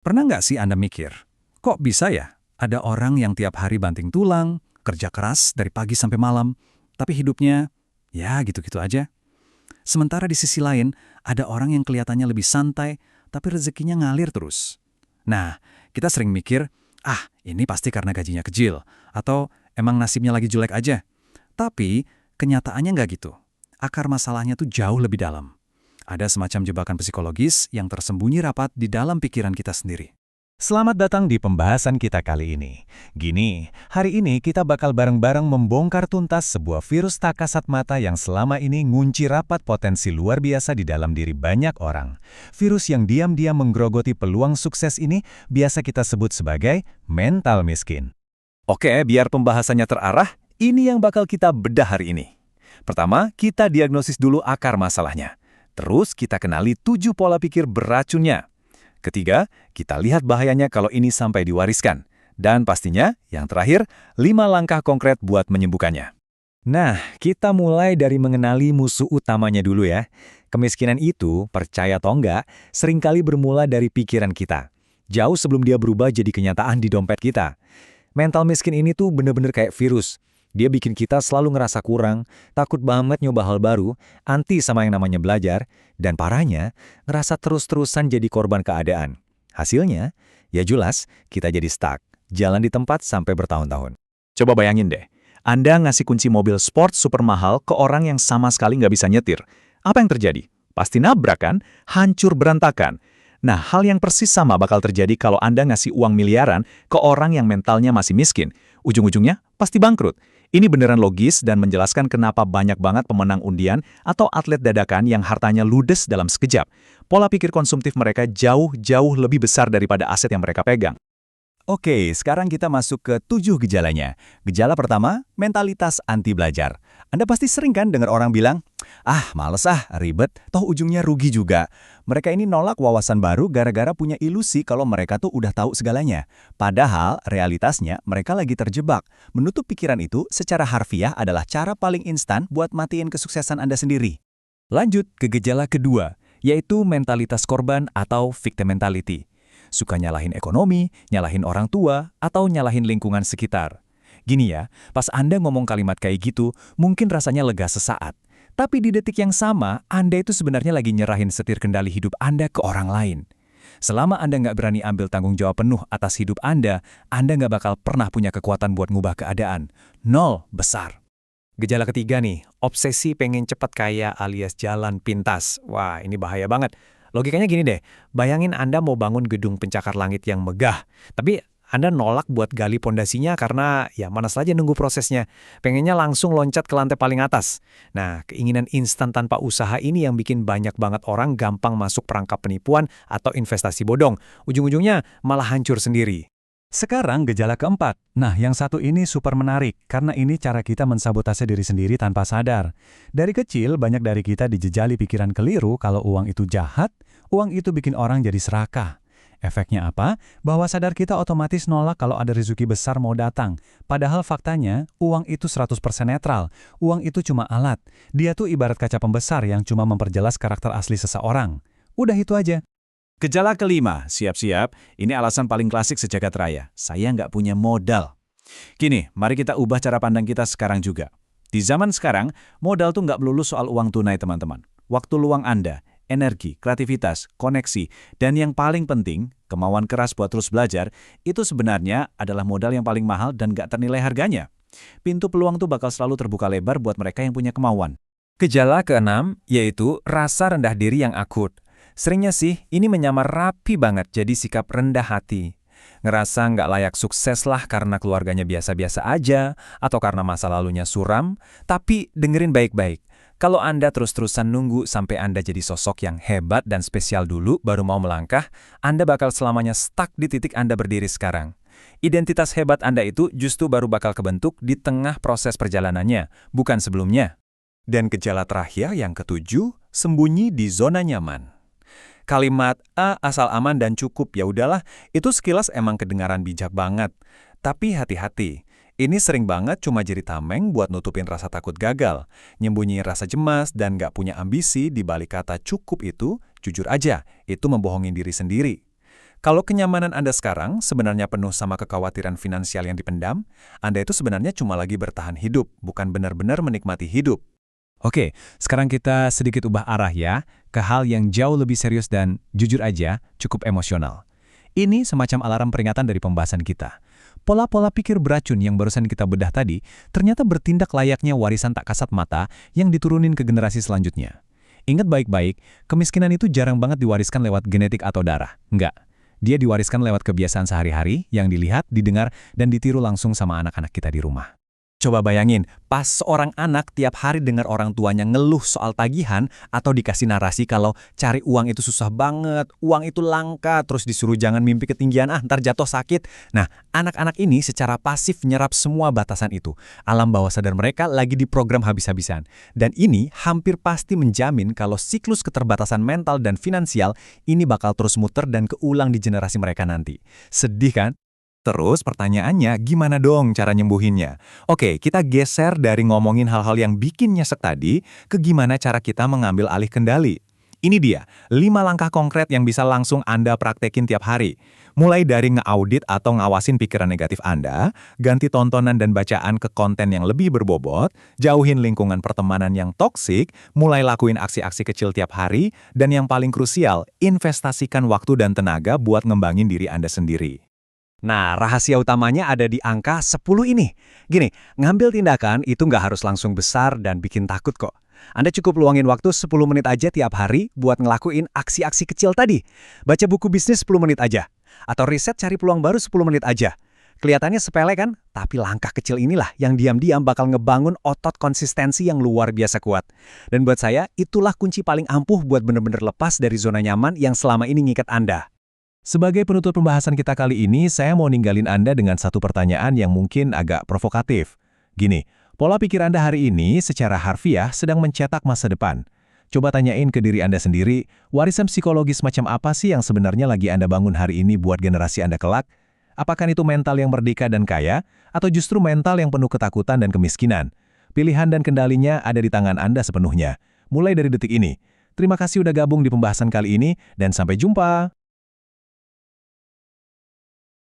Pernah nggak sih Anda mikir, kok bisa ya ada orang yang tiap hari banting tulang, kerja keras dari pagi sampai malam, tapi hidupnya ya gitu-gitu aja? Sementara di sisi lain, ada orang yang kelihatannya lebih santai, tapi rezekinya ngalir terus. Nah, kita sering mikir, ini pasti karena gajinya kecil, atau emang nasibnya lagi jelek aja. Tapi, kenyataannya nggak gitu. Akar masalahnya tuh jauh lebih dalam. Ada semacam jebakan psikologis yang tersembunyi rapat di dalam pikiran kita sendiri. Selamat datang di pembahasan kita kali ini. Gini, hari ini kita bakal bareng-bareng membongkar tuntas sebuah virus tak kasat mata yang selama ini ngunci rapat potensi luar biasa di dalam diri banyak orang. Virus yang diam-diam menggerogoti peluang sukses ini biasa kita sebut sebagai mental miskin. Oke, biar pembahasannya terarah, ini yang bakal kita bedah hari ini. Pertama, kita diagnosis dulu akar masalahnya. Terus kita kenali 7 pola pikir beracunnya. Ketiga, kita lihat bahayanya kalau ini sampai diwariskan. Dan pastinya, yang terakhir, 5 langkah konkret buat menyembuhkannya. Nah, kita mulai dari mengenali musuh utamanya dulu ya. Kemiskinan itu, percaya atau enggak, seringkali bermula dari pikiran kita. Jauh sebelum dia berubah jadi kenyataan di dompet kita. Mental miskin ini tuh bener-bener kayak virus. Dia bikin kita selalu ngerasa kurang, takut banget nyoba hal baru, anti sama yang namanya belajar, dan parahnya, ngerasa terus-terusan jadi korban keadaan. Hasilnya, ya jelas, kita jadi stuck, jalan di tempat sampai bertahun-tahun. Coba bayangin deh, Anda ngasih kunci mobil sport super mahal ke orang yang sama sekali nggak bisa nyetir. Apa yang terjadi? Pasti nabrak kan? Hancur berantakan. Nah, hal yang persis sama bakal terjadi kalau Anda ngasih uang miliaran ke orang yang mentalnya masih miskin. Ujung-ujungnya pasti bangkrut. Ini beneran logis dan menjelaskan kenapa banyak banget pemenang undian atau atlet dadakan yang hartanya ludes dalam sekejap. Pola pikir konsumtif mereka jauh-jauh lebih besar daripada aset yang mereka pegang. Oke, sekarang kita masuk ke 7 gejalanya. Gejala pertama, mentalitas anti belajar. Anda pasti sering kan dengar orang bilang, males ribet, toh ujungnya rugi juga. Mereka ini nolak wawasan baru gara-gara punya ilusi kalau mereka tuh udah tahu segalanya. Padahal, realitasnya mereka lagi terjebak. Menutup pikiran itu secara harfiah adalah cara paling instan buat matiin kesuksesan Anda sendiri. Lanjut ke gejala kedua, yaitu mentalitas korban atau victim mentality. Suka nyalahin ekonomi, nyalahin orang tua, atau nyalahin lingkungan sekitar. Gini ya, pas Anda ngomong kalimat kayak gitu, mungkin rasanya lega sesaat. Tapi di detik yang sama, Anda itu sebenarnya lagi nyerahin setir kendali hidup Anda ke orang lain. Selama Anda nggak berani ambil tanggung jawab penuh atas hidup Anda nggak bakal pernah punya kekuatan buat ngubah keadaan. 0 besar. Gejala ketiga nih, obsesi pengen cepat kaya alias jalan pintas. Wah, ini bahaya banget. Logikanya gini deh, bayangin Anda mau bangun gedung pencakar langit yang megah, tapi Anda nolak buat gali pondasinya karena ya malas aja nunggu prosesnya. Pengennya langsung loncat ke lantai paling atas. Nah, keinginan instan tanpa usaha ini yang bikin banyak banget orang gampang masuk perangkap penipuan atau investasi bodong. Ujung-ujungnya malah hancur sendiri. Sekarang gejala keempat. Nah, yang satu ini super menarik, karena ini cara kita mensabotase diri sendiri tanpa sadar. Dari kecil, banyak dari kita dijejali pikiran keliru kalau uang itu jahat, uang itu bikin orang jadi serakah. Efeknya apa? Bahwa sadar kita otomatis nolak kalau ada rezeki besar mau datang. Padahal faktanya, uang itu 100% netral. Uang itu cuma alat. Dia tuh ibarat kaca pembesar yang cuma memperjelas karakter asli seseorang. Udah itu aja. Gejala kelima, siap-siap, ini alasan paling klasik sejagat raya. Saya nggak punya modal. Gini, mari kita ubah cara pandang kita sekarang juga. Di zaman sekarang, modal tuh nggak melulu soal uang tunai teman-teman. Waktu luang Anda, energi, kreativitas, koneksi, dan yang paling penting, kemauan keras buat terus belajar, itu sebenarnya adalah modal yang paling mahal dan nggak ternilai harganya. Pintu peluang tuh bakal selalu terbuka lebar buat mereka yang punya kemauan. Gejala keenam, yaitu rasa rendah diri yang akut. Seringnya sih, ini menyamar rapi banget jadi sikap rendah hati. Ngerasa nggak layak sukses lah karena keluarganya biasa-biasa aja, atau karena masa lalunya suram. Tapi dengerin baik-baik, kalau Anda terus-terusan nunggu sampai Anda jadi sosok yang hebat dan spesial dulu baru mau melangkah, Anda bakal selamanya stuck di titik Anda berdiri sekarang. Identitas hebat Anda itu justru baru bakal kebentuk di tengah proses perjalanannya, bukan sebelumnya. Dan gejala terakhir yang ketujuh, sembunyi di zona nyaman. Kalimat asal aman dan cukup ya udahlah, itu sekilas emang kedengaran bijak banget. Tapi hati-hati, ini sering banget cuma jadi tameng buat nutupin rasa takut gagal, nyembunyiin rasa cemas dan nggak punya ambisi di balik kata cukup itu, jujur aja, itu membohongin diri sendiri. Kalau kenyamanan Anda sekarang sebenarnya penuh sama kekhawatiran finansial yang dipendam, Anda itu sebenarnya cuma lagi bertahan hidup, bukan benar-benar menikmati hidup. Oke, sekarang kita sedikit ubah arah ya, ke hal yang jauh lebih serius dan, jujur aja, cukup emosional. Ini semacam alarm peringatan dari pembahasan kita. Pola-pola pikir beracun yang barusan kita bedah tadi, ternyata bertindak layaknya warisan tak kasat mata yang diturunin ke generasi selanjutnya. Ingat baik-baik, kemiskinan itu jarang banget diwariskan lewat genetik atau darah. Enggak. Dia diwariskan lewat kebiasaan sehari-hari yang dilihat, didengar, dan ditiru langsung sama anak-anak kita di rumah. Coba bayangin, pas seorang anak tiap hari dengar orang tuanya ngeluh soal tagihan atau dikasih narasi kalau cari uang itu susah banget, uang itu langka, terus disuruh jangan mimpi ketinggian, ntar jatuh sakit. Nah, anak-anak ini secara pasif nyerap semua batasan itu. Alam bawah sadar mereka lagi diprogram habis-habisan. Dan ini hampir pasti menjamin kalau siklus keterbatasan mental dan finansial ini bakal terus muter dan keulang di generasi mereka nanti. Sedih kan? Terus pertanyaannya, gimana dong cara nyembuhinnya? Oke, kita geser dari ngomongin hal-hal yang bikin nyesek tadi, ke gimana cara kita mengambil alih kendali. Ini dia, 5 langkah konkret yang bisa langsung Anda praktekin tiap hari. Mulai dari ngeaudit atau ngawasin pikiran negatif Anda, ganti tontonan dan bacaan ke konten yang lebih berbobot, jauhin lingkungan pertemanan yang toksik, mulai lakuin aksi-aksi kecil tiap hari, dan yang paling krusial, investasikan waktu dan tenaga buat ngembangin diri Anda sendiri. Nah, rahasia utamanya ada di angka 10 ini. Gini, ngambil tindakan itu nggak harus langsung besar dan bikin takut kok. Anda cukup luangin waktu 10 menit aja tiap hari buat ngelakuin aksi-aksi kecil tadi. Baca buku bisnis 10 menit aja. Atau riset cari peluang baru 10 menit aja. Kelihatannya sepele kan? Tapi langkah kecil inilah yang diam-diam bakal ngebangun otot konsistensi yang luar biasa kuat. Dan buat saya, itulah kunci paling ampuh buat bener-bener lepas dari zona nyaman yang selama ini ngikat Anda. Sebagai penutup pembahasan kita kali ini, saya mau ninggalin Anda dengan satu pertanyaan yang mungkin agak provokatif. Gini, pola pikir Anda hari ini secara harfiah sedang mencetak masa depan. Coba tanyain ke diri Anda sendiri, warisan psikologis macam apa sih yang sebenarnya lagi Anda bangun hari ini buat generasi Anda kelak? Apakah itu mental yang merdeka dan kaya, atau justru mental yang penuh ketakutan dan kemiskinan? Pilihan dan kendalinya ada di tangan Anda sepenuhnya. Mulai dari detik ini. Terima kasih udah gabung di pembahasan kali ini, dan sampai jumpa!